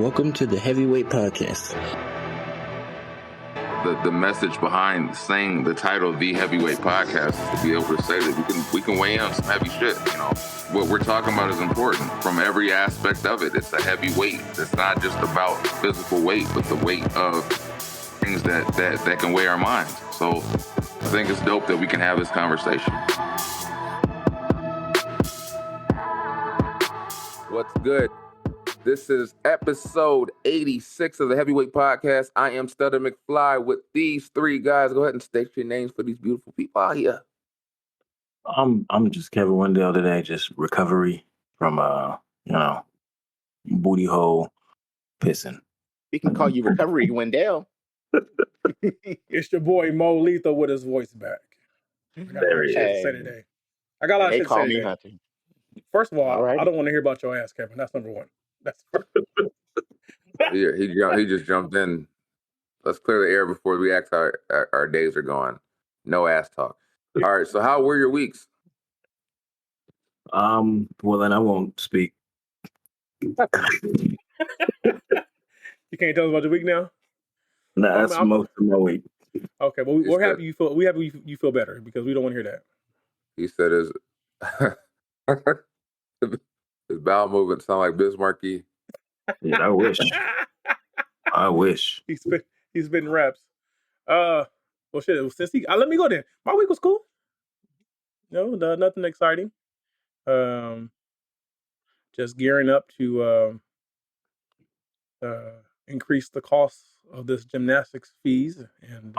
Welcome to the Heavyweight Podcast. The message behind saying the title The Heavyweight Podcast is to be able to say that we can weigh in on some heavy shit. You know, what we're talking about is important from every aspect of it. It's a heavy weight. It's not just about physical weight, but the weight of things that can weigh our minds. So I think it's dope that we can have this conversation. What's good? This is episode 86 of the Heavyweight Podcast. I am Stutter McFly with these three guys. Go ahead and state your names for these beautiful people out here. I'm just Kevin Wendell today, just recovery from booty hole pissing. We can call you Recovery Wendell. It's your boy Mo Lethal with his voice back. I got a lot of shit to say today. I got a lot of shit to say today. Hunter. First of all, I don't want to hear about your ass, Kevin. That's number one. That's Yeah, he just jumped in. Let's clear the air before we ask how our days are going. No ass talk. All right, so how were your weeks? Well, then I won't speak. You can't tell us about your week now? No, that's most of my week. Okay, well, we're happy you feel. We happy you feel better because we don't want to hear that. He said his bowel movement sound like Bismarcky. Yeah, I wish. I wish. He's been reps. Well, shit. Since let me go then. My week was cool. No, nothing exciting. Just gearing up to increase the cost of this gymnastics fees and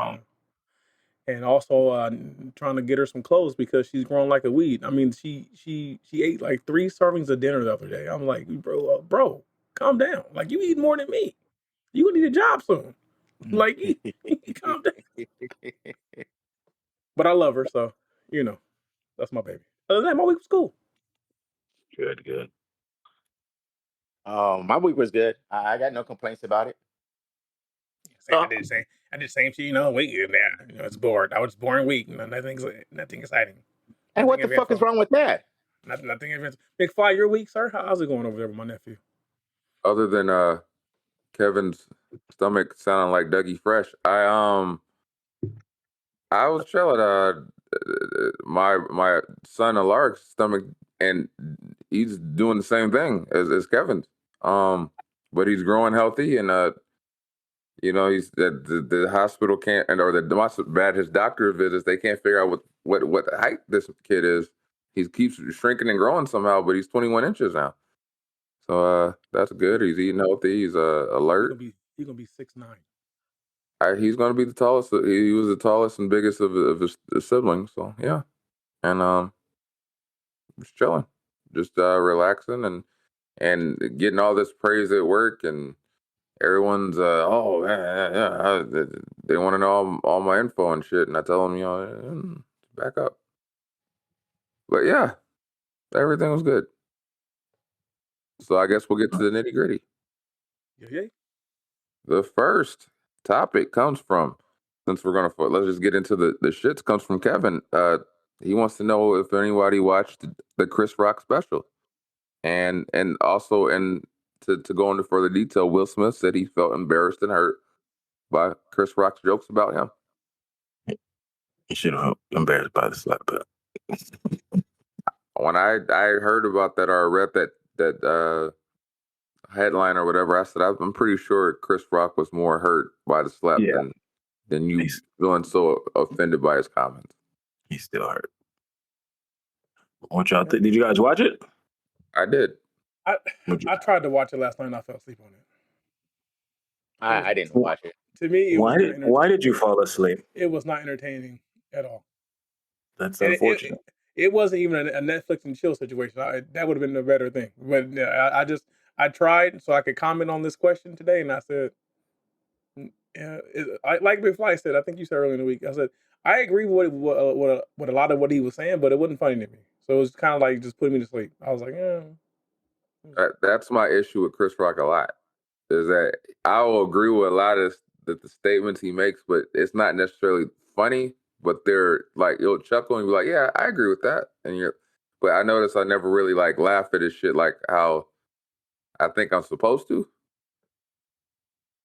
also trying to get her some clothes because she's grown like a weed. I mean, she ate like 3 servings of dinner the other day. I'm like, bro, calm down. Like, you eat more than me. You gonna need a job soon. Like, calm down. But I love her, so that's my baby. Other than that, my week was cool. Good. My week was good. I got no complaints about it. I did the same shit, week. Yeah, it's bored. I was boring week. Nothing exciting. And what the fuck is wrong with that? Nothing events. McFly, your week, sir? How's it going over there with my nephew? Other than Kevin's stomach sounding like Dougie Fresh, I was chilling. My son Alaric's stomach, and he's doing the same thing as Kevin's. But he's growing healthy, and he's the hospital can't, or the bad his doctor visits, they can't figure out what height this kid is. He keeps shrinking and growing somehow, but he's 21 inches now. So that's good. He's eating healthy. He's alert. He's gonna be 6'9". He's gonna be the tallest. He was the tallest and biggest of his siblings. So yeah, and just chilling, just relaxing and getting all this praise at work, and everyone's they want to know all my info and shit, and I tell them back up. But yeah, everything was good. So I guess we'll get to the nitty gritty. Yeah. The first topic comes from, since let's just get into the shits, comes from Kevin. He wants to know if anybody watched the Chris Rock special, and also, and to go into further detail, Will Smith said he felt embarrassed and hurt by Chris Rock's jokes about him. You should have been embarrassed by the slap. But when I heard about that, or read that headline or whatever, I said I'm pretty sure Chris Rock was more hurt by the slap than you feeling so offended by his comments. He's still hurt. What y'all think? Did you guys watch it? I did. I tried to watch it last night and I fell asleep on it. I didn't watch it. To me, why did you fall asleep? It was not entertaining at all. That's unfortunate. It wasn't even a Netflix and chill situation. That would have been a better thing. But I tried so I could comment on this question today, and I said, like McFly said, I think you said earlier in the week, I said, I agree with what a lot of what he was saying, but it wasn't funny to me. So it was kind of like just putting me to sleep. I was like, That's my issue with Chris Rock a lot, is that I will agree with a lot of the statements he makes, but it's not necessarily funny. But they're like, you'll chuckle and be like, yeah, I agree with that. But I notice I never really like laugh at his shit like how I think I'm supposed to.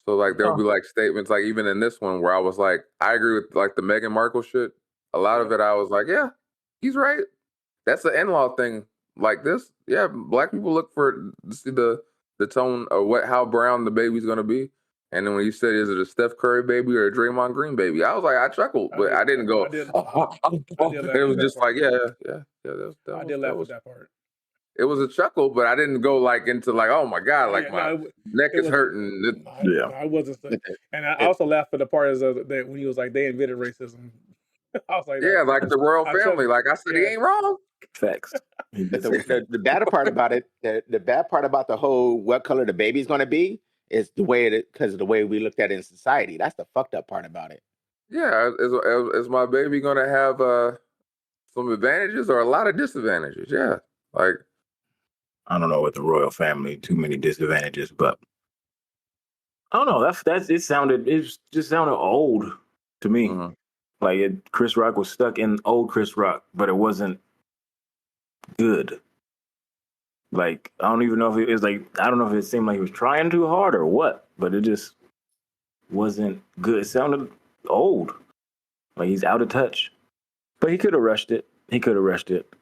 So like there would Oh. be like statements like even in this one where I was like, I agree with like the Meghan Markle shit. A lot of it I was like, yeah, he's right. That's the in-law thing. Like this, yeah, black people look for to see the tone of how brown the baby's gonna be. And then when you said, is it a Steph Curry baby or a Draymond Green baby? I was like, I chuckled, but I didn't go. I did It laugh was at just that part. like, yeah. I did laugh at that part. It was a chuckle, but I didn't go like into like, oh my god, like my neck is hurting. I wasn't. And I also laughed at the part that when he was like, they invented racism. I was like, yeah, like the royal family. Like I said, he ain't wrong. Facts. But the bad part about it, the bad part about the whole what color the baby's going to be is the way because of the way we looked at it in society. That's the fucked up part about it. Yeah, is my baby gonna have some advantages or a lot of disadvantages? Yeah, like I don't know with the royal family, too many disadvantages, but I don't know. It just sounded old to me. mhm. Like Chris Rock was stuck in old Chris Rock, but it wasn't good. Like I don't even know if it was like I don't know if it seemed like he was trying too hard or what, but it just wasn't good. It sounded old, like he's out of touch. But he could have rushed it.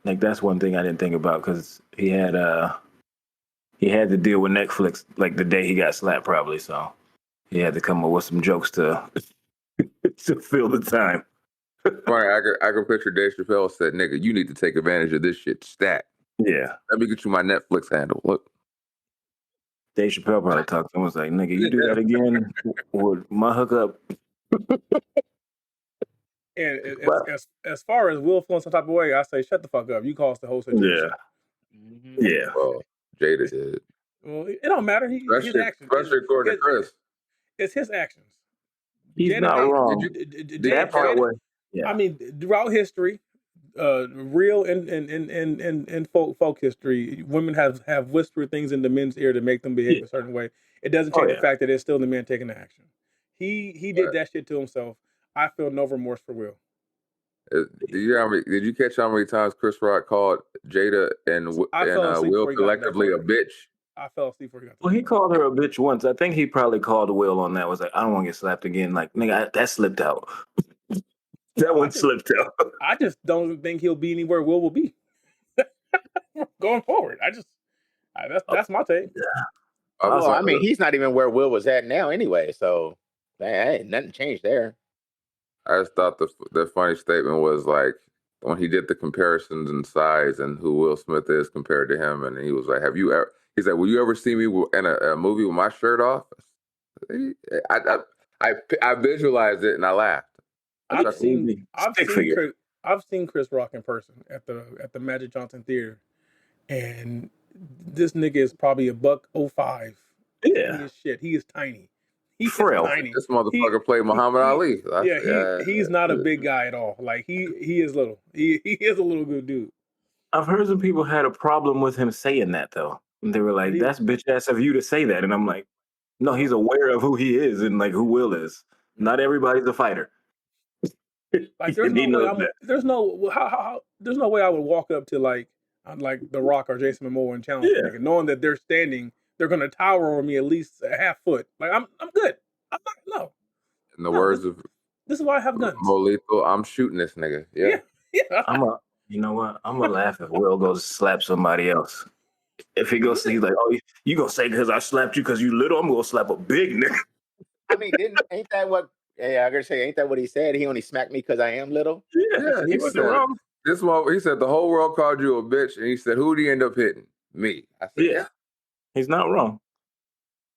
Like that's one thing I didn't think about because he had to deal with Netflix like the day he got slapped probably, so he had to come up with some jokes to to fill the time. Right, I could picture Dave Chappelle said, "Nigga, you need to take advantage of this shit stat. Yeah, Let me get you my Netflix handle. Look." Dave Chappelle probably talked to him was like, "Nigga, you do that again with my hookup." And as far as Will feeling some type of way, I say, shut the fuck up. You caused the whole situation. Yeah. Well, Jada did. Well, it don't matter. His actions. Especially according to Chris. It's his actions. He's Jada not Pinkett- wrong. That part was. Yeah. I mean, throughout history, real and folk history, women have whispered things into men's ear to make them behave a certain way. It doesn't change the fact that it's still the man taking the action. He did that shit to himself. I feel no remorse for Will. Did you catch how many times Chris Rock called Jada and Will collectively a bitch? I fell asleep before he got. Well, he called her a bitch once. I think he probably called Will on that. Was like, I don't want to get slapped again. Like, nigga, that slipped out. That one slipped out. I just don't think he'll be anywhere Will will be going forward. That's my take. Yeah. Well, I mean, he's not even where Will was at now anyway. So, ain't nothing changed there. I just thought the funny statement was like when he did the comparisons in size and who Will Smith is compared to him, and he was like, "Have you ever?" He said, "Will you ever see me in a movie with my shirt off?" I visualized it and I laughed. I've seen Chris Rock in person at the Magic Johnson Theater, and this nigga is probably $105. Yeah, he is tiny. He's frail. tiny. This motherfucker played Muhammad Ali. He's not a big guy at all. Like he is little. He is a little good dude. I've heard some people had a problem with him saying that though. And they were like, "That's bitch ass of you to say that," and I'm like, "No, he's aware of who he is and like who Will is. Not everybody's a fighter." Like there's no way I would walk up to like The Rock or Jason Momoa and challenge them, knowing that they're standing, they're gonna tower over me at least a half foot. Like I'm good. I'm not. No. In the words of this is why I have guns. Mo Lethal, I'm shooting this nigga. Yeah. You know what? I'm gonna laugh if Will goes slap somebody else. If he goes, he's like, "Oh, you gonna say because I slapped you because you little? I'm gonna slap a big nigga." I mean, ain't that what? Yeah, I gotta say, ain't that what he said? He only smacked me because I am little. Yeah, he wasn't wrong. He said the whole world called you a bitch, and he said, "Who did he end up hitting? Me." I said, "Yeah, he's not wrong."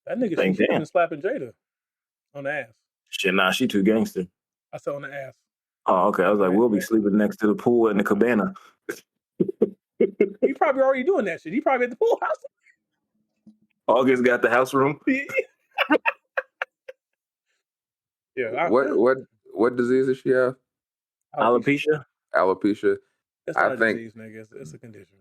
That nigga should have been slapping Jada on the ass. Shit, nah, she too gangster. I said on the ass. Oh, okay. I was like, we'll be sleeping next to the pool in the cabana. He probably already doing that shit. He probably at the pool house. August got the house room. Yeah. What disease does she have? Alopecia. It's not a disease, nigga. It's a condition.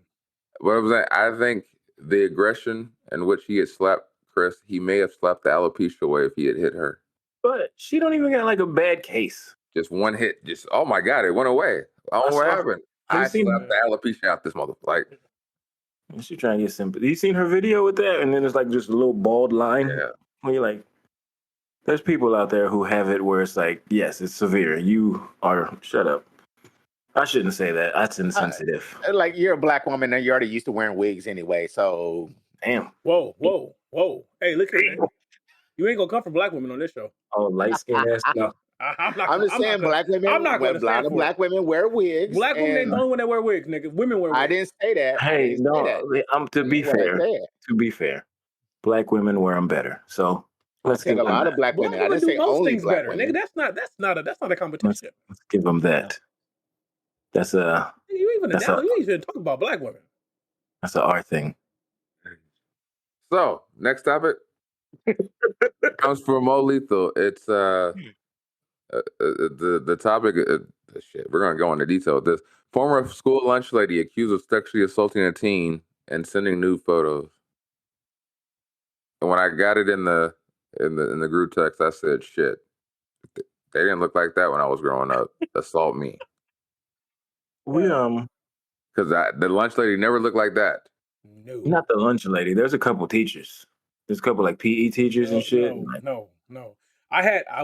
What I'm saying, I think the aggression in which he had slapped Chris, he may have slapped the alopecia away if he had hit her. But she don't even got like a bad case. Just one hit. Just oh my god, it went away. I don't know what happened. I slapped the alopecia out this mother. Like she trying to get sympathy. You seen her video with that? And then it's like just a little bald line. Yeah. When you're like, There's people out there who have it where it's like, yes, it's severe. You are shut up. I shouldn't say that. That's insensitive. Like you're a black woman and you're already used to wearing wigs anyway. So Damn. Whoa. Hey, look here, man. You ain't gonna come for black women on this show. Oh, light skinned ass. No. I'm just saying, black women. I'm not a gonna lot stand of for black it. women wear wigs. Black women ain't the only one that wear wigs, nigga. Women wear wigs. I didn't say that. Hey, to be fair, black women wear them better. So let's said give a them lot that. of black women. I women didn't do say most only things black better, women. nigga. That's not a competition. Let's give them that. That's a You even talk about black women. that's an art thing. So next topic comes from Mo Lethal. It's the topic. Shit, we're gonna go into detail with this. Former school lunch lady accused of sexually assaulting a teen and sending nude photos. And when I got it in the group text, I said, "Shit, they didn't look like that when I was growing up. Assault me." We because the lunch lady never looked like that. No, not the lunch lady. There's a couple teachers. There's a couple like PE teachers and shit. No.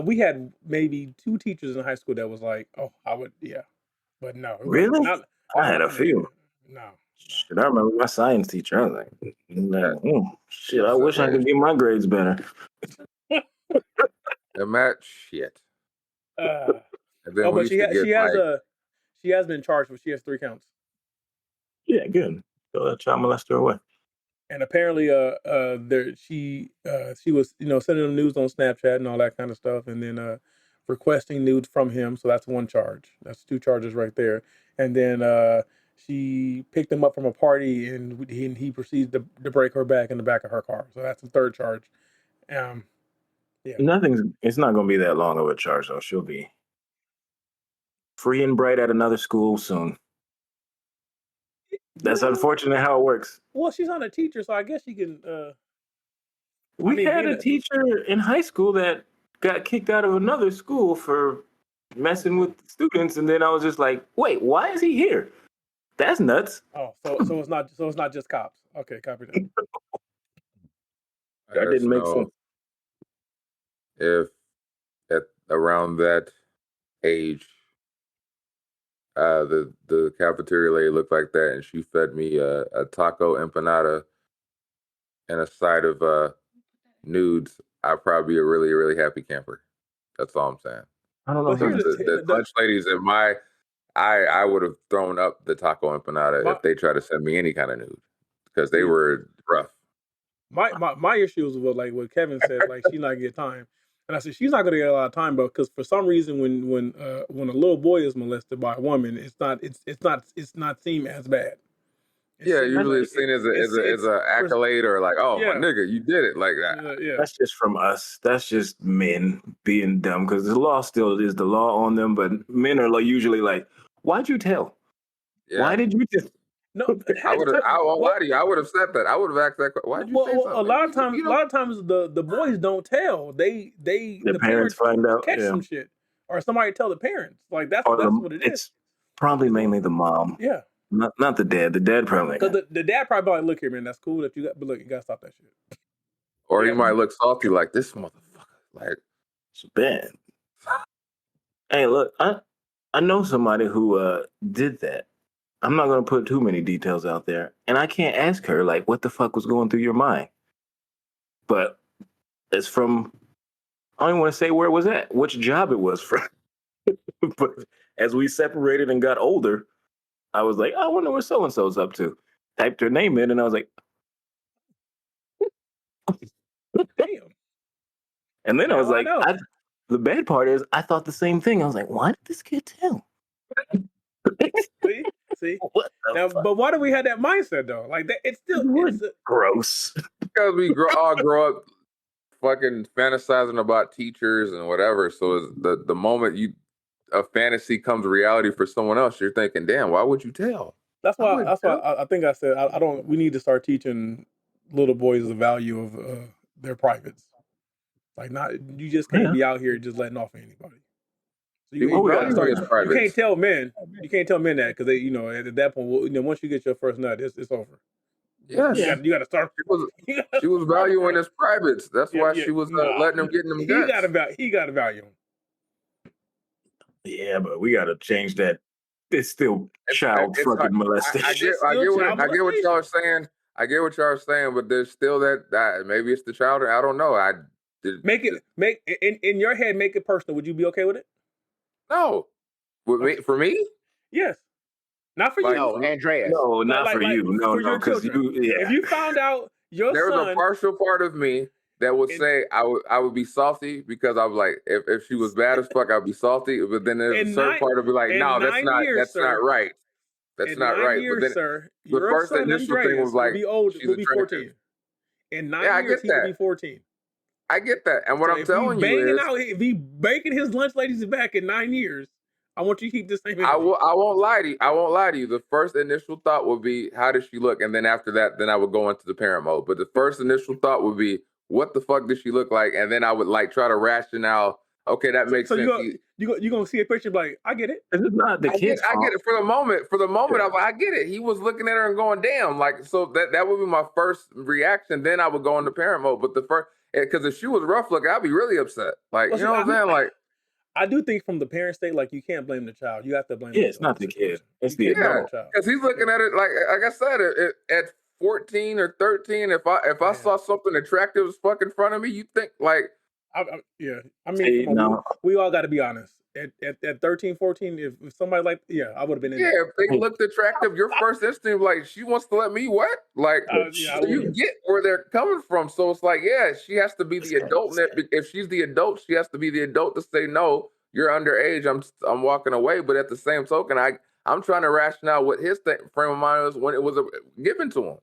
We had maybe 2 teachers in high school that was like, oh, I would, yeah, but no. Really? I had a few. No. Shit, I remember my science teacher. I was like, shit, I wish I could get my grades better. The match, shit. But she has been charged with. She has 3 counts. Yeah, good. Throw that child molester away. And apparently, she was, sending them nudes on Snapchat and all that kind of stuff, and then requesting nudes from him. So that's 1 charge. That's 2 charges right there. And then she picked him up from a party, and he proceeds to break her back in the back of her car. So that's the 3rd charge. Yeah. It's not going to be that long of a charge, though. She'll be free and bright at another school soon. That's unfortunate how it works. Well, she's not a teacher, so I guess she can. We had a teacher in high school that got kicked out of another school for messing with students, and then I was just like, "Wait, why is he here? That's nuts." Oh, so it's not just cops. Okay, copy that. That didn't make sense. If at around that age, the cafeteria lady looked like that, and she fed me a taco empanada and a side of nudes, I'd probably be a really, really happy camper. That's all I'm saying. I don't know. The lunch ladies in I would have thrown up the taco empanada if they tried to send me any kind of nude because they were rough. My issue is with like what Kevin said, like she's not gonna get time, and I said she's not gonna get a lot of time, but because for some reason when a little boy is molested by a woman, it's not seen as bad. Usually it's seen as an accolade or like, oh my nigga, you did it like that. That's just from us. That's just men being dumb because the law still is the law on them, but men are usually like, "Why'd you tell? Why did you just?" No, I won't lie to you. I would have said that. I would have asked that. Why'd you say something? A lot of times, the boys don't tell. The parents find out, catch some shit, or somebody tell the parents. Like that's what it is. It's probably mainly the mom. Yeah. Not the dad. The dad probably. Because the dad probably like, look here, man, that's cool that you got, but look, you gotta stop that shit. Or he might look salty like this motherfucker. Like it's bad. Hey, look, I know somebody who did that. I'm not gonna put too many details out there, and I can't ask her like what the fuck was going through your mind. But it's from I don't even want to say where it was at, which job it was from. But as we separated and got older, I was like, I wonder what so and so's up to. Typed her name in, and I was like, damn. And then I was like, the bad part is, I thought the same thing. I was like, why did this kid tell? See? Now, but why do we have that mindset though? Like that, it's gross. Because we all grow up fucking fantasizing about teachers and whatever. So the moment a fantasy comes reality for someone else, you're thinking, damn, why would you tell? That's why I think I said I don't. We need to start teaching little boys the value of their privates. Like you just can't be out here just letting off anybody. So you can't tell men. You can't tell men that because they, at that point, once you get your first nut, it's over. Yes. Yeah. You got to start. She was valuing his privates. That's why Yeah, she was nah. letting him get in them He guts. got to value him. Yeah, but we got to change that. It's still child It's hard. fucking molestation. I get still what child y'all are saying. I get what y'all are saying, but there's still that maybe it's the child. I don't know. Make in your head. Make it personal. Would you be okay with it? No. For me? Yes. Not for Like, you. No, Andreas. No, not for you. No, for your because children. you. Yeah. If you found out your There was son, a partial part of me that would in- say I would be salty because I was like, if she was bad as fuck, I'd be salty. But then there's a In certain nine- part of me like, in no, that's 9 not years, that's sir. not right. That's in not 9 right. years, But then sir, the your first son initial thing Andreas was like, will be old. she's Will be attractive. 14. In 9 Yeah, I years, get he will that. be 14. I get that. And what So I'm if he telling you banging is, out, if he banging his lunch ladies back in 9 years, I want you to keep the same energy. I won't lie to you. I won't lie to you. The first initial thought would be, how does she look? And then after that, then I would go into the parent mode. But the first initial thought would be, what the fuck does she look like? And then I would like try to rationale. Okay, that makes So sense. you gonna see a picture like, I get it. This is not the I kid's get fault. it. For the moment, Yeah. I was like, I get it. He was looking at her and going, damn. Like, so that would be my first reaction. Then I would go into parent mode. But the first, because if she was rough looking, I'd be really upset. Like, Well, you know what I'm saying? Like, I do think from the parent state, like, you can't blame the child. You have to blame Yeah, the it's not the kid. situation. It's You the can't blame adult. the child. because he's looking at it like I said, at 14 or 13, if I Yeah. saw something attractive as fuck in front of me, you think like, Yeah. I mean, See, come on, no. we all got to be honest. At 13, 14, if somebody like, I would have been in yeah, there. if they looked attractive, your first instinct like, she wants to let me what? Like, Yeah, I so you would've. get where they're coming from. So it's like, yeah, she has to be the adult. If she's the adult, she has to be the adult to say no. You're underage. I'm walking away. But at the same token, I'm trying to rationale what his frame of mind was when it was given to him.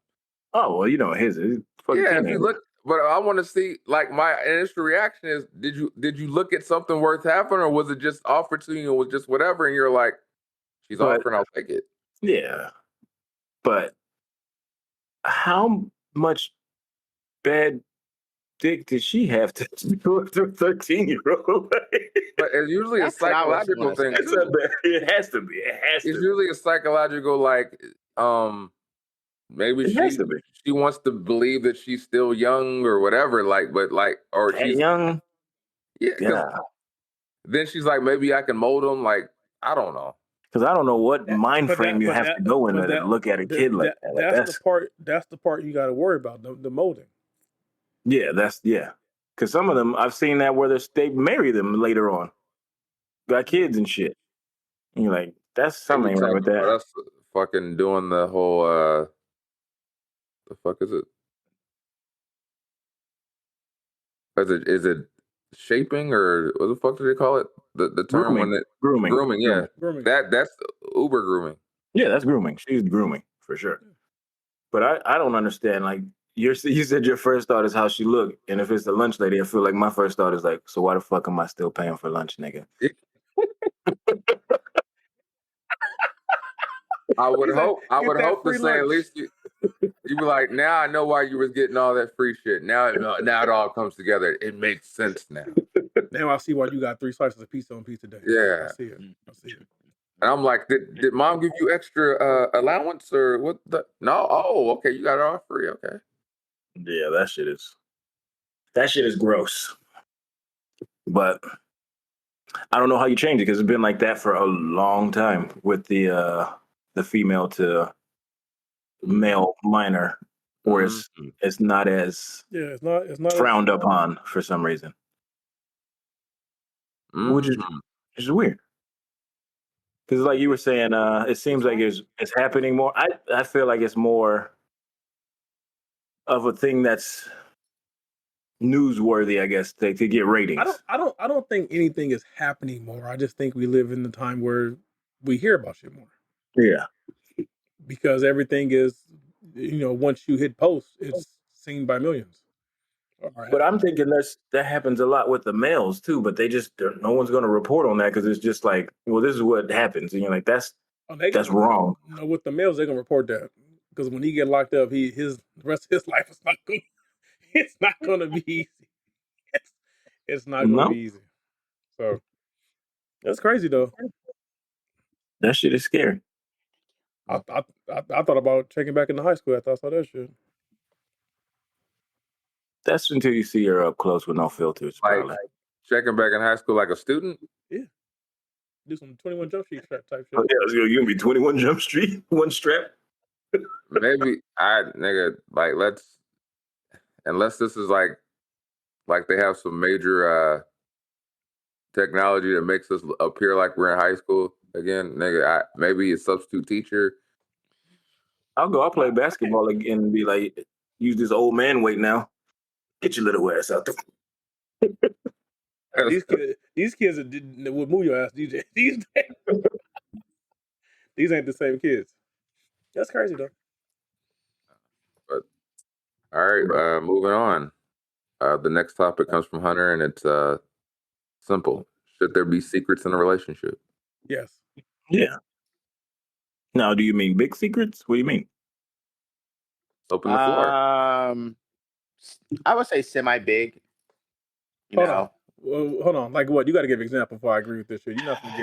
Oh well, you know his fucking Yeah, if teenager. you look, but I want to see. Like my initial reaction is, did you look at something worth having, or was it just offered to you and was just whatever? And you're like, she's But- offering, I'll take it. Yeah, but how much bad dick did she have to do to a 13-year-old? But it's usually That's a what I was psychological gonna thing say. too. It has to be. It has It's to. usually a psychological, like, maybe It has to be. she wants to believe that she's still young or whatever, like, but like, or That she's young. yeah. 'Cause Yeah. then she's like, maybe I can mold them. Like, I don't know. Because I don't know what mind but frame that- you but have that- to go in but to that- look at a kid like that. Like, That's the part. That's the part you got to worry about. The molding. yeah, Because some of them, I've seen that where they marry them later on, got kids and shit. And you're like, that's something Maybe right with talking about that. us fucking doing the whole the fuck is it? Is it shaping or what the fuck do they call it? The term when it Grooming. yeah. Grooming. That's Uber grooming. Yeah, that's grooming. She's grooming for sure. But I don't understand. Like you said, your first thought is how she looked, and if it's the lunch lady, I feel like my first thought is like, so why the fuck am I still paying for lunch, nigga? I would He said, hope "Get that to free say at lunch." least you be like, now I know why you was getting all that free shit. Now it all comes together. It makes sense now. Now I see why you got 3 slices of pizza on Pizza Day. Yeah. I see it. And I'm like, did mom give you extra allowance or what? No. Oh, okay. You got it all free. Okay. Yeah, that shit is gross. But I don't know how you change it because it's been like that for a long time with the female to male minor, where it's not as It's not frowned upon for some reason, which is weird. Because like you were saying, it seems like it's happening more. I feel like it's more of a thing that's newsworthy, I guess, to get ratings. I don't think anything is happening more. I just think we live in the time where we hear about shit more. Yeah. Because everything is, once you hit post, it's seen by millions. But I'm thinking that happens a lot with the males too. But no one's going to report on that because it's just like, well, this is what happens, and you're like, that's wrong. No, with the males, they're gonna report that because when he get locked up, the rest of his life is not good. It's not gonna be easy. It's not gonna be easy. So that's crazy though. That shit is scary. I thought about checking back into high school after I saw that shit. That's until you see her up close with no filters, Like probably. checking back in high school like a student. Do some 21 Jump Street type shit. Oh, yeah, so you gonna be 21 Jump Street, one strap. Maybe nigga, like unless this is like they have some major technology that makes us appear like we're in high school again, nigga. Maybe a substitute teacher. I'll play basketball again and be like, use this old man weight now. Get your little ass out there. These kids would move your ass, DJ. These ain't the same kids. That's crazy though. But all right, moving on. The next topic comes from Hunter, and it's simple. Should there be secrets in a relationship? Yes. Yeah. Now, do you mean big secrets? What do you mean? Open the floor. I would say semi-big. Hold on. Like what? You got to give an example before I agree with this shit. You're not gonna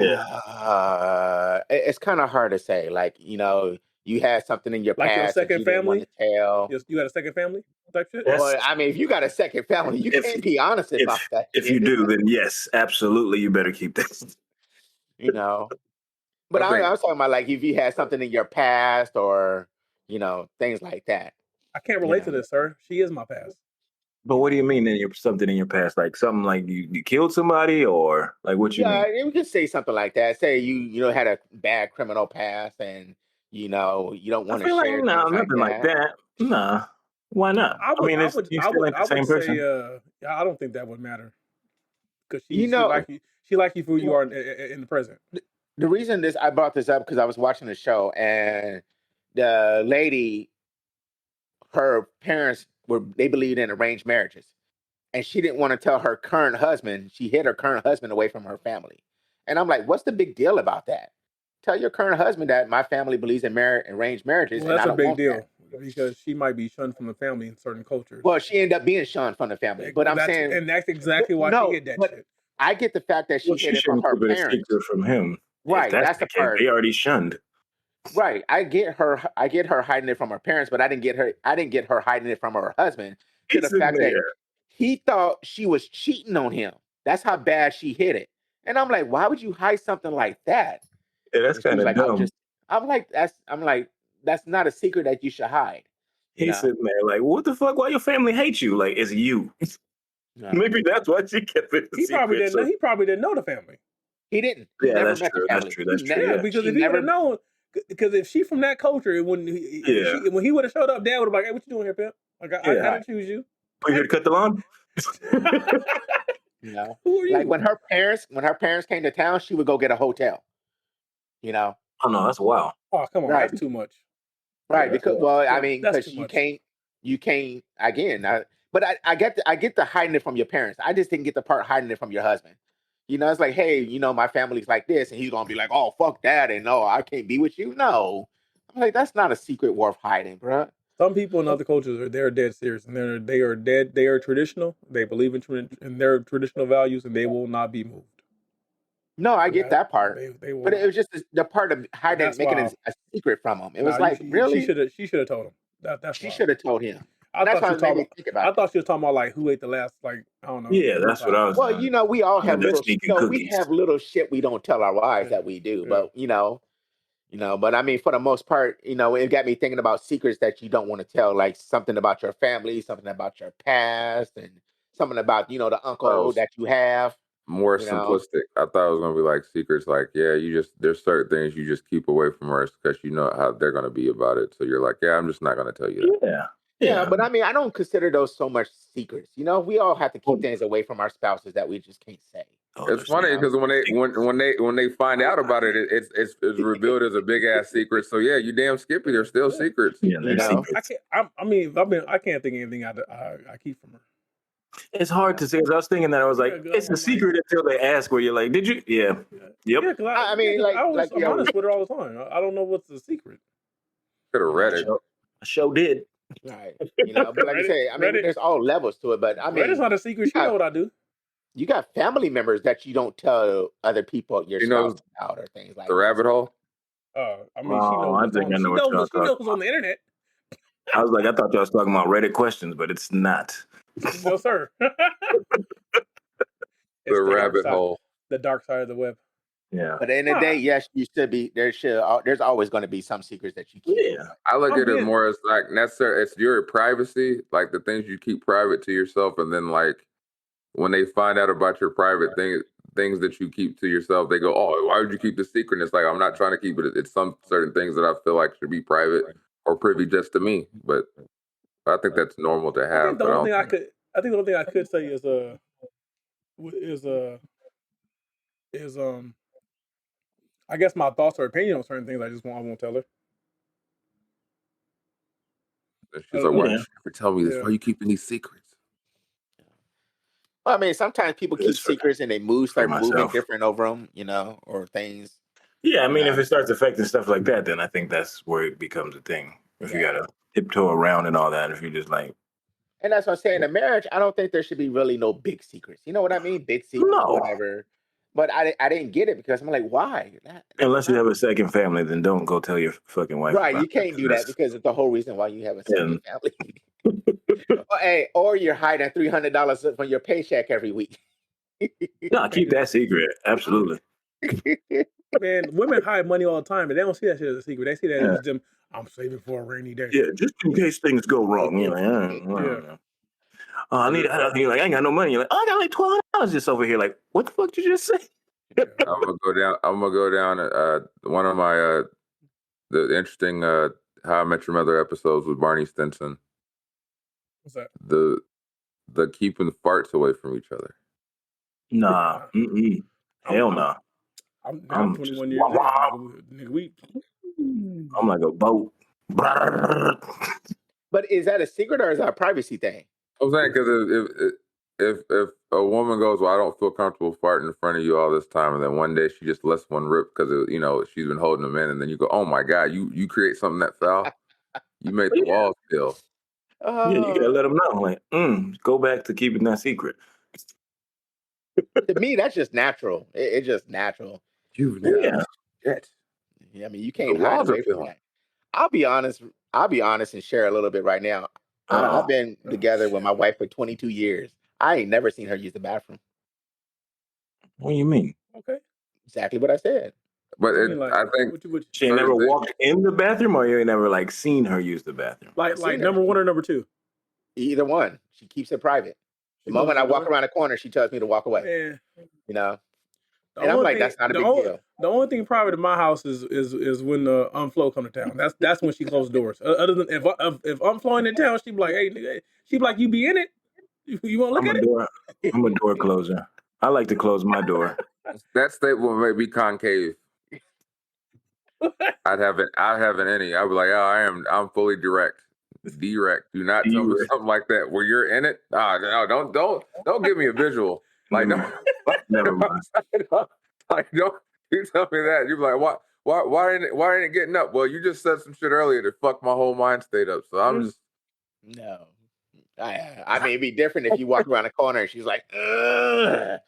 get it's kind of hard to say. Like, you had something in your Like your past that second you didn't want family? to tell. You got a second family type shit? Yes. Well, I mean, if you got a second family, you can't be honest about that. If you do, then yes, absolutely, you better keep this. But I was talking about like if you had something in your past or things like that. I can't relate to this, sir. She is my past. But what do you mean something in your past? Like something like you killed somebody, or like what you mean? Yeah, you could say something like that. Say you had a bad criminal past, and you don't want to share. Nothing like that. Nah, why not? I would same person. say, I don't think that would matter because she like you for who you are in the present. The reason I brought this up because I was watching the show and the lady, her parents they believed in arranged marriages, and she didn't want to tell her current husband. She hid her current husband away from her family, and I'm like, what's the big deal about that? Tell your current husband that my family believes in arranged marriages. Well, that's a big deal because she might be shunned from the family in certain cultures. Well, she ended up being shunned from the family, but I'm saying, and that's exactly why she hid that shit. I get the fact that she hid it from her parents. Secret from him, right? That's the part. They already shunned. Right. I get her hiding it from her parents, but I didn't get her hiding it from her husband to the fact that he thought she was cheating on him. That's how bad she hid it. And I'm like, why would you hide something like that? Yeah, that's kind of dumb. I'm like, that's not a secret that you should hide. He's sitting there like, what the fuck? Why your family hates you? Like, it's you. No. Maybe that's why she kept it. He probably didn't know the family. He didn't. Yeah, that's true. That's true. Yeah, because if he would have known. Because if she from that culture, when he would have showed up, Dad would have been like, "Hey, what you doing here, pimp? Like, I didn't choose you. Are you here to cut the lawn?" Who are you? Like when her parents came to town, she would go get a hotel. Oh no, that's wild. Oh, come on, that's too much. Right? Because because you can't again. But I get the hiding it from your parents. I just didn't get the part hiding it from your husband. It's like, hey, my family's like this, and he's gonna be like, oh, fuck that, and no, I can't be with you. No, I'm like, that's not a secret worth hiding, bro. Some people in other cultures they're dead serious, and they are traditional. They believe in their traditional values, and they will not be moved. No, I get that part, they but it was just the part of hiding, making it a secret from him. It was like, really, she should have told him. She should have told him. I thought she was talking about like who ate the last, like, I don't know. Yeah, that's what I was. Well, we all have little shit we don't tell our wives that we do, but but I mean, for the most part, it got me thinking about secrets that you don't want to tell, like something about your family, something about your past, and something about the uncle that you have. More simplistic. I thought it was gonna be like secrets, like there's certain things you just keep away from us because you know how they're gonna be about it. So you're like, I'm just not gonna tell you that. Yeah, but I mean, I don't consider those so much secrets. We all have to keep things away from our spouses that we just can't say. It's funny because when they find out about it, it's revealed as a big ass secret. So yeah, you damn Skippy, they're still secrets. Yeah, they're secrets. I can't think of anything I keep from her. It's hard to say. As I was thinking that, I was like, it's a secret until they ask where you're like, did you? Yeah. Yep. Yeah, I'm honest with her all the time. I don't know what's the secret. Could have read it. I sure did. Right. But like I say, I mean, there's all levels to it. But I mean, Reddit's not a secret. You know what I do. You got family members that you don't tell other people your spouse about or things like the rabbit hole. I mean, she knows I what's think on. I know She what knows y'all what she knows talking what's on about. the internet. I was like, I thought y'all was talking about Reddit questions, but it's not. No, sir. The It's the dark rabbit side. hole. The dark side of the web. Yeah. But at the end of the day, yes, you should be. There's always going to be some secrets that you keep. Yeah. I look I'm at it being- more as like necessary. It's your privacy, like the things you keep private to yourself, and then like when they find out about your private things that you keep to yourself, they go, "Oh, why would you keep this secret?" And it's like I'm not trying to keep it. It's some certain things that I feel like should be private or privy just to me. But I think that's normal to I have. think the But I only don't thing the only thing I could say is I guess my thoughts or opinion on certain things I won't tell her. and she's like, "Why Yeah. did you never tell me this? Yeah. Why are you keeping these secrets?" Well, I mean, sometimes people keep It's for- secrets and they for start moving myself. different over them, or things. Yeah, I mean, Yeah. if it starts affecting stuff like that, then I think that's where it becomes a thing. If you Yeah. gotta tiptoe around and all that, if you just like, And that's what I'm saying. In a marriage, I don't think there should be really no big secrets. You know what I mean? Big secrets, No. whatever. But I didn't get it because I'm like, why? unless you have a second family, then don't go tell your fucking wife. Right, about you can't it, do that because it's the whole reason why you have a second Yeah. family. Or you're hiding $300 from your paycheck every week. No, keep that secret. Absolutely. Man, women hide money all the time, and they don't see that shit as a secret. They see that Yeah. as them. I'm saving for a rainy day. Yeah, just in case things go wrong. You're like, I don't know. Oh, you're like, I ain't got no money. You're like, oh, I got like $12 just over here. Like, what the fuck did you just say? I'm gonna go down. One of my the interesting How I Met Your Mother episodes with Barney Stinson. What's that? The keeping farts away from each other. Nah. Mm-mm. Hell no. I'm 21 just, years wow. in. Nigga, we. I'm like a boat. But is that a secret or is that a privacy thing? I'm saying because if a woman goes, well, I don't feel comfortable farting in front of you all this time, and then one day she just lets one rip because she's been holding them in, and then you go, oh my god, you create something that foul, you make the walls feel. Yeah, you gotta let them know. Like, go back to keeping that secret. To me, that's just natural. It's just natural. You've never shit. Yeah, I mean, you can't The hide walls are away from feeling. that. I'll be honest and share a little bit right now. I've been together with my wife for 22 years. I ain't never seen her use the bathroom. What do you mean? Okay. Exactly what I said. But I mean, like, I think She ain't never walked in the bathroom, or you ain't never like seen her use the bathroom. I've like seen number her. 1 or number 2. Either one. She keeps it private. The She moment closes I the walk door? around the corner, she tells me to walk away. Man, And I'm like, that's not a big deal. The only thing private in my house is when the Unflow come to town. That's when she closes doors. Other than if Unflow in town, she be like, hey, nigga, she be like, you be in it? You want to look at it? I'm a door closer. I like to close my door. that statement may be concave. I'd have an any. I'd be like, oh, I'm fully direct. Direct. Do not tell me something like that where you're in it. No, don't give me a visual. Like, no, never mind. Like, don't you tell me that. You're like, why ain't it getting up? Well, you just said some shit earlier that fucked my whole mind state up. So I'm just no. I mean, it'd be different if you walk around the corner and she's like, ugh,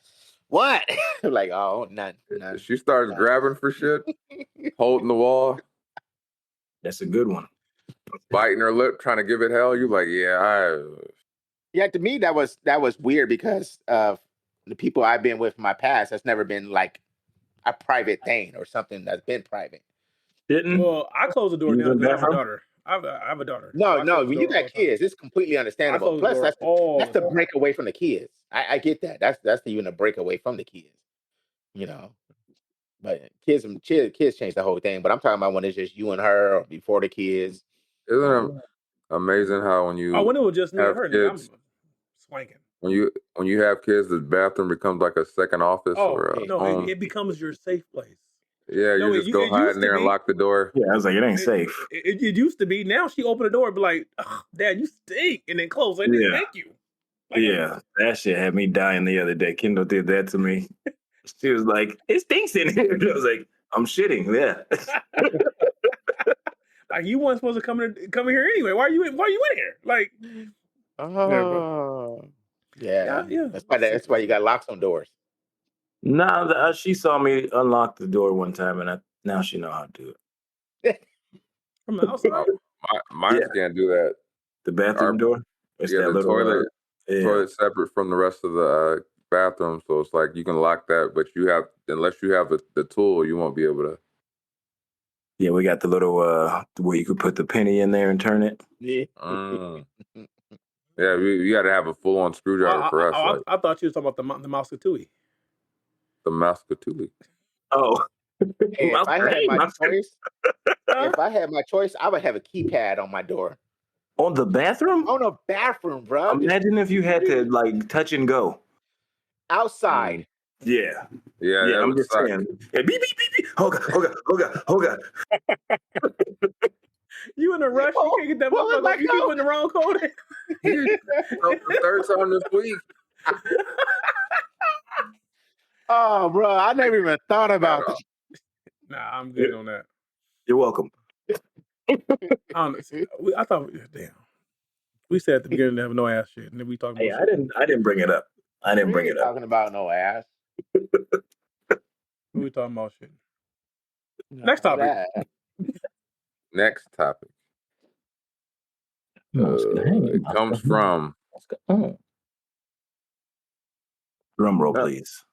what? Like, oh, none. She starts grabbing for shit, holding the wall. That's a good one. Biting her lip, trying to give it hell. You like, yeah. To me, that was weird because of the people I've been with in my past. That's never been like a private thing or something that's been private. Didn't? Well, I close the door now because I have a daughter. I have a daughter. No, So when you got kids, it's completely understandable. Plus, that's the break away from the kids. I get that. That's even a break away from the kids. But kids change the whole thing. But I'm talking about when it's just you and her or before the kids. Isn't it amazing how when you when it was just me and her, kids, I'm swanking. When you have kids, the bathroom becomes like a second office or a home. It becomes your safe place. Yeah, you just go hide in there and lock the door. Yeah, I was like, it ain't safe. It used to be. Now she opened the door and be like, Dad, you stink, and then close. Like, thank you. Like, yeah, that shit had me dying the other day. Kendall did that to me. She was like, it stinks in here. I was like, I'm shitting. Yeah. Like, you weren't supposed to come in here anyway. Why are you in here? Like, yeah. That's why you got locks on doors. Nah, she saw me unlock the door one time, and now she know how to do it. From the outside? Mine Yeah. can't do that. The bathroom door. It's Yeah, that the little toilet yeah. toilet's separate from the rest of the bathroom, so it's like you can lock that, but you have unless you have the tool, you won't be able to. Yeah, we got the little where you could put the penny in there and turn it. Yeah. Mm. Yeah, you got to have a full on screwdriver for us, like I thought you was talking about the Mousatui. the Mascatuli. Oh. Hey, if I had my choice, Huh? if I had my choice, I would have a keypad on my door. On the bathroom? On a bathroom, bro. Imagine if you had to like touch and go. Outside. Yeah. Yeah, Yeah, that I'm would just suck. saying. Yeah, beep, beep, beep, beep. Hoga. You in a rush? You can't get that Well, motherfucker. let You go. keep putting the wrong code in. So the third time this week. Oh, bro, I never even thought about No. this. Nah, I'm good on that. You're welcome. Honestly, I thought, damn. We said at the beginning to have no ass shit, and then we talking Hey, about shit. I didn't bring it up. I didn't We bring ain't it up. talking about no ass. We talking about shit. No, Next topic. that. Next topic. It comes from Drum roll, please.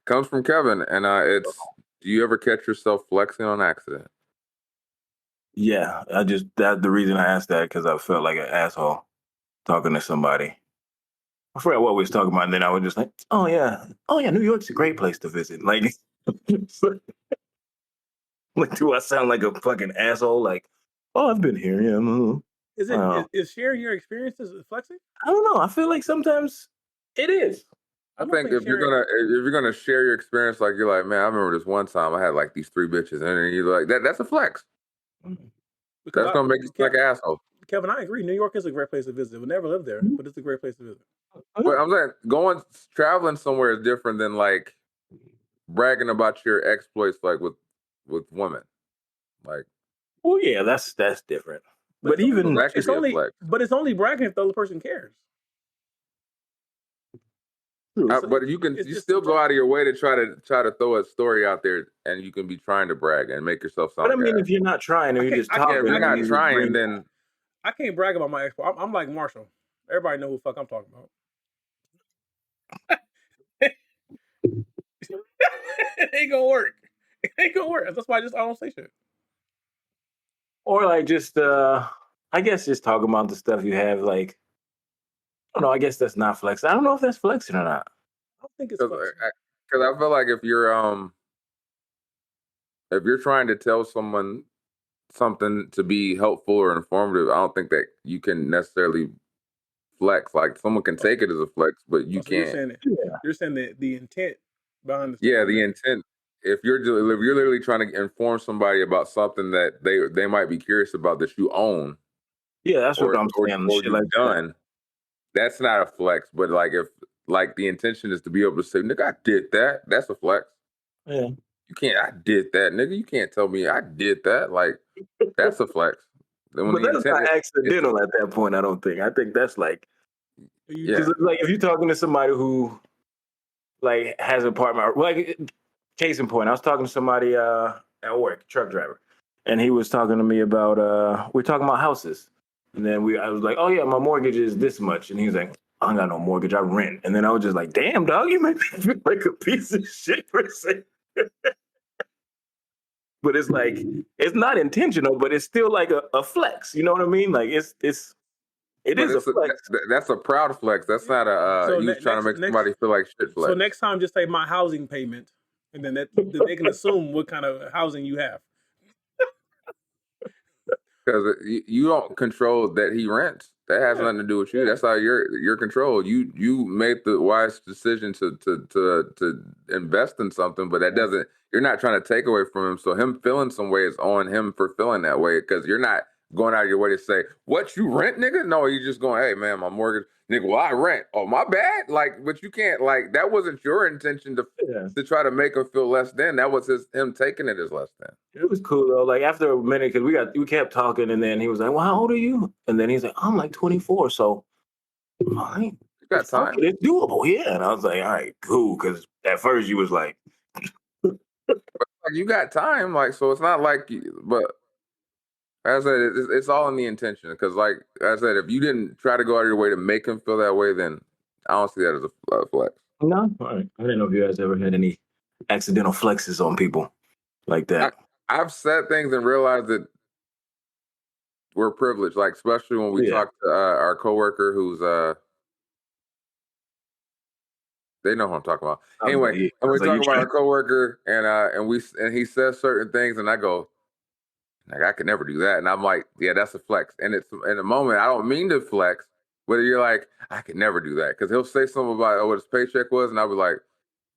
comes from Kevin, and it's do you ever catch yourself flexing on accident? Yeah, the reason I asked that because I felt like an asshole talking to somebody. I forgot what we was talking about, and then I was just like, oh yeah, New York's a great place to visit. Like, like, do I sound like a fucking asshole? Like, oh, I've been here. Yeah. Is it is sharing your experiences flexing? I don't know. I feel like sometimes it is. I think if you're gonna share your experience, like you're like, man, I remember this one time I had like these 3 bitches, and then you're like, that's a flex. That's gonna make you feel like an asshole. Kevin, I agree. New York is a great place to visit. We'll never live there, but it's a great place to visit. But I'm saying traveling somewhere is different than like bragging about your exploits, like with women. Like, well, yeah, that's different. But even that could it's be a only, flex. but it's only bragging if the other person cares. But you still go out of your way to try to throw a story out there, and you can be trying to brag and make yourself sound. But I mean, if you're not trying, or you're just talking, if you're not trying, then I can't brag about my expo. I'm like Marshall. Everybody know who the fuck I'm talking about. It ain't gonna work. It ain't gonna work. That's why I don't say shit. Or like just I guess just talking about the stuff you have. Like, I don't know. I guess that's not flexing. I don't know if that's flexing or not. I don't think it's flexing. Because I feel like if you're trying to tell someone something to be helpful or informative, I don't think that you can necessarily flex. Like someone can take it as a flex, but you can't. You're saying that the intent behind the the intent. If you're literally trying to inform somebody about something that they might be curious about that you own. Yeah, that's what I'm saying. Or you've done. That's not a flex, but like if like the intention is to be able to say, nigga, I did that. That's a flex. Yeah. You can't. I did that, nigga. You can't tell me I did that. Like that's a flex. But that's not accidental at that point. I don't think. I think that's like, like if you're talking to somebody who like has an apartment, like case in point, I was talking to somebody at work, truck driver, and he was talking to me about we're talking about houses, and then I was like, oh yeah, my mortgage is this much, and he was like, I don't got no mortgage, I rent, and then I was just like, damn dog, you make me feel like a piece of shit for saying. But it's like it's not intentional, but it's still like a flex. You know what I mean? Like it is a flex. That's a proud flex. That's not a you trying to make somebody feel like shit flex. So next time, just say my housing payment, and then they can assume what kind of housing you have. Because you don't control that he rents. That has nothing to do with you. That's how you're controlled. You made the wise decision to invest in something, but that doesn't. You're not trying to take away from him. So him feeling some way is on him for feeling that way because you're not going out of your way to say what you rent, nigga. No, you're just going, hey man, my mortgage, nigga. Well, I rent. Oh, my bad. Like, but you can't. Like, that wasn't your intention to try to make him feel less than. That was him taking it as less than. It was cool though. Like after a minute, because we kept talking, and then he was like, "Well, how old are you?" And then he's like, "I'm like 24." So, fine, you got time. It's doable, yeah. And I was like, "All right, cool." Because at first you was like, but, like, "You got time," like so. It's not like, but As I said, it's all in the intention. Because, like I said, if you didn't try to go out of your way to make him feel that way, then I don't see that as a flex. No, all right. I didn't know if you guys ever had any accidental flexes on people like that. I've said things and realized that we're privileged. Like, especially when we talk to our coworker who's they know who I'm talking about. Anyway, and we talk about our coworker and he says certain things, and I go, like, I could never do that. And I'm like, yeah, that's a flex. And it's in a moment, I don't mean to flex, but you're like, I could never do that. Because he'll say something about what his paycheck was, and I'll be like,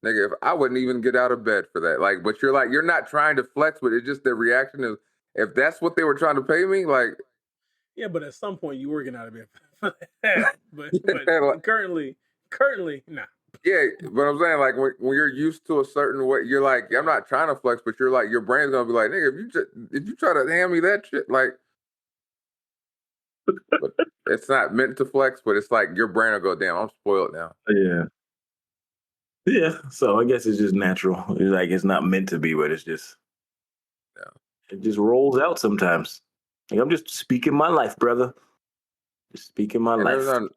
nigga, if I wouldn't even get out of bed for that. Like, but you're like, you're not trying to flex, but it's just the reaction is, if that's what they were trying to pay me, like. Yeah, but at some point you were getting out of bed for that. But currently, nah. Yeah, but I'm saying, like, when you're used to a certain way, you're like, I'm not trying to flex, but you're like, your brain's gonna be like, nigga, if you try to hand me that shit, like, but it's not meant to flex, but it's like your brain will go, damn, I'm spoiled now. Yeah. So I guess it's just natural. It's like it's not meant to be, but it's just it just rolls out sometimes. Like, I'm just speaking my life, brother. Just speaking my life. There's nothing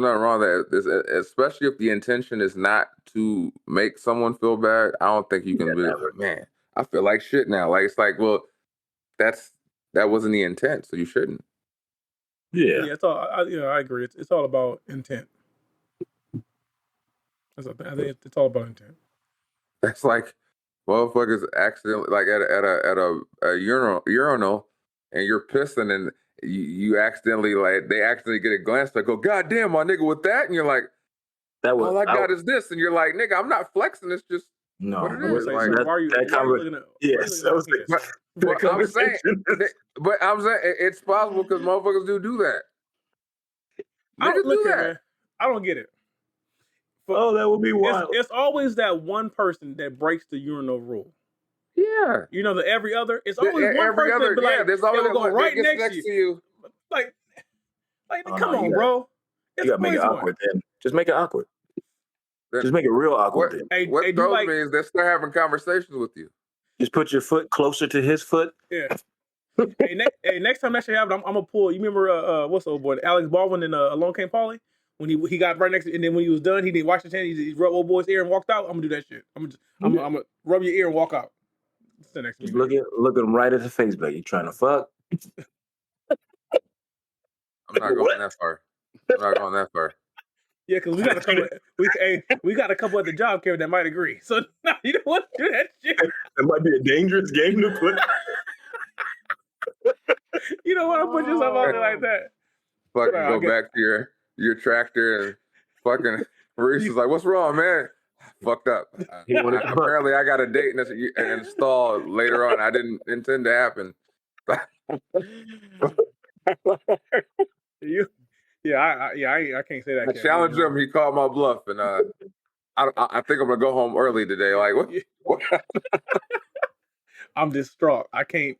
wrong with that, especially if the intention is not to make someone feel bad. I don't think you can be like, man, I feel like shit now. Like, it's like, well, that wasn't the intent, so you shouldn't. Yeah, it's all. I agree. It's all about intent. I think it's all about intent. That's like motherfuckers accidentally, like at a urinal, and you're pissing, and you accidentally, like, they accidentally get a glance, like, go, God damn, my nigga, with that, and you're like, all I got is this, and you're like, nigga, I'm not flexing. It's just what it is. Like, why are you looking at? Yes, but I'm saying it's possible because motherfuckers do that. Niggas do that. Man, I don't get it. That would be wild. It's always that one person that breaks the urinal rule. Yeah, you know, every other. It's always one person that be like, there's always go right next to you. Like, come on, bro. You gotta make it awkward then. Just make it awkward. Just make it real awkward. What throws me is they're still having conversations with you. Just put your foot closer to his foot. Yeah. Next time that shit happens, I'm gonna pull. You remember what's the old boy, Alex Baldwin in Alone Came Polly? When he got right next to, and then when he was done, he didn't wash his hands. He rubbed old boy's ear and walked out. I'm gonna do that shit. I'm gonna rub your ear and walk out. It's the next. Just look him right at the face, like, you trying to fuck? I'm not going that far. Yeah, because we got a couple. We got a couple at the job, Kevin, that might agree. So no, you don't want to do that shit. That might be a dangerous game to put. You don't want to put yourself out there like that. Fucking go back to your tractor and fucking Reese is like, what's wrong, man? Fucked up. Apparently, I got a date and install later on. I didn't intend to happen. I can't say that. I challenged him. He called my bluff, and I think I'm gonna go home early today. Like, what? I'm distraught. I can't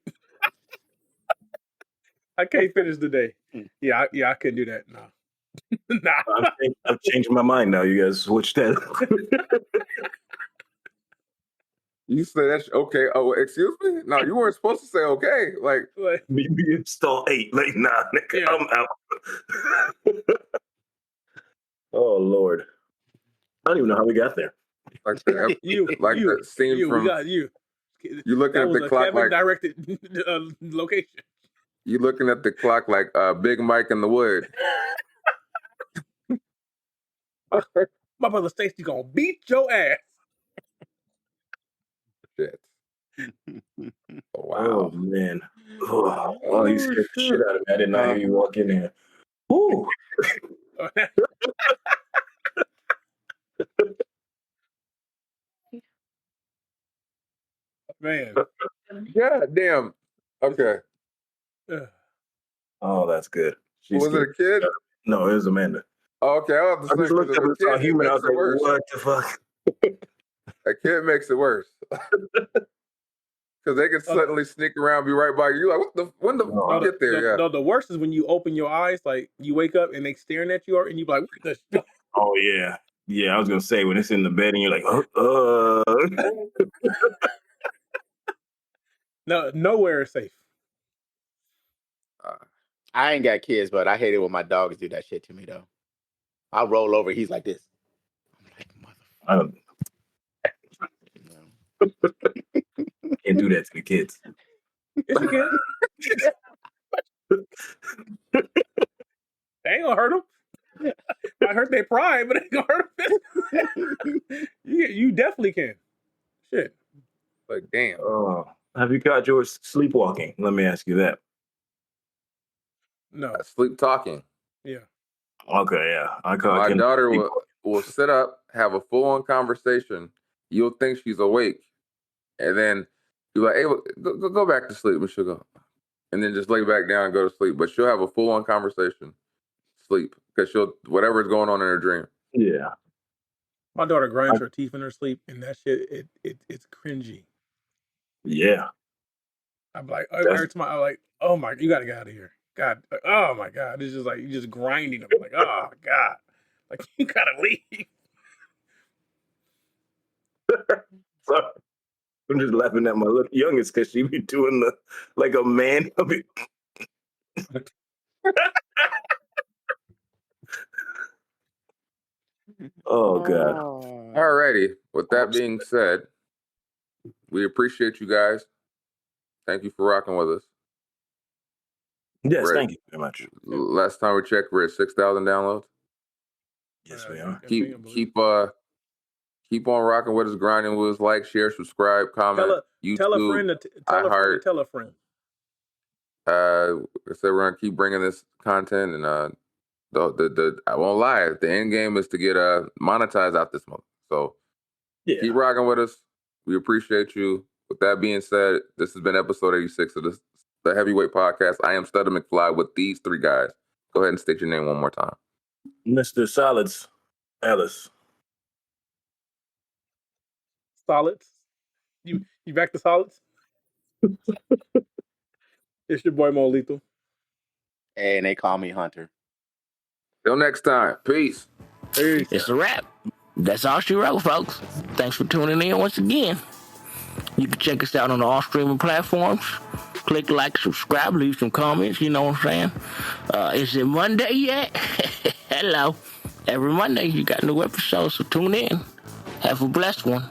finish the day. Yeah, I couldn't do that. No. Nah. I'm changing my mind now. You guys switched that. You say that's okay. Oh, excuse me? No, you weren't supposed to say okay. Like, maybe install 8. Like, nah, nigga, yeah. I'm out. Oh Lord, I don't even know how we got there. Like that scene from. We got you. You looking at the clock Kevin directed location. You looking at the clock like Big Mike in the Wood. My brother Stacy gonna beat your ass. Shit. Oh, wow. Oh man. Oh, you scared the shit out of me. I did not hear you walk in there. Ooh. Man. God damn. Okay. Oh, that's good. Was it a kid? No, it was Amanda. Oh, okay. I just looked up and saw human. I was like, what the fuck? A kid makes it worse. Because they can suddenly sneak around, be right by you. You're like, when the fuck get there? No, the worst is when you open your eyes, like you wake up and they staring at you, and you be like, what the oh yeah. Yeah, I was gonna say when it's in the bed and you're like, No, nowhere is safe. I ain't got kids, but I hate it when my dogs do that shit to me though. I'll roll over. He's like this. I'm like, I don't, motherfucker. can't do that to the kids. Yes, you can. They ain't gonna hurt them. Might hurt their pride, but it ain't gonna hurt them. You definitely can. Shit. Like, damn. Have you caught yours sleepwalking? Let me ask you that. No. Sleep talking. Yeah. Okay, yeah. I caught My Kendall daughter sleepwalking. will sit up, have a full-on conversation. You'll think she's awake, and then you're like, "Hey, go back to sleep." And she'll go, and then just lay back down and go to sleep. But she'll have a full-on conversation, sleep, because whatever's going on in her dream. Yeah. My daughter grinds her teeth in her sleep, and that shit, it's cringy. Yeah. I'm like, every time I'm like, oh my, you gotta get out of here. God, oh my God. It's just like, you're just grinding them. Like, oh God. Like, you gotta leave. Sorry. I'm just laughing at my little youngest because she be doing like a man. Oh God. Alrighty. With that being said, we appreciate you guys. Thank you for rocking with us. Yes, Right. thank you very much. Last time we checked, we're at 6,000 downloads. Yes, we are. Keep on rocking with us, grinding with us. Like, share, subscribe, comment. Tell a friend to tell a friend to tell a friend. I said we're gonna keep bringing this content, and I won't lie, the end game is to get monetized out this month. So keep rocking with us. We appreciate you. With that being said, this has been episode 86 of the Heavyweight Podcast. I am Stutter McFly with these three guys. Go ahead and state your name one more time. Mr. Solids Ellis. Solids? You back to solids? It's your boy Mo Lethal. And they call me Hunter. Till next time. Peace. It's a wrap. That's all she wrote, folks. Thanks for tuning in once again. You can check us out on all streaming platforms. Click like, subscribe, leave some comments. You know what I'm saying? Is it Monday yet? Hello. Every Monday you got new episodes, so tune in. Have a blessed one.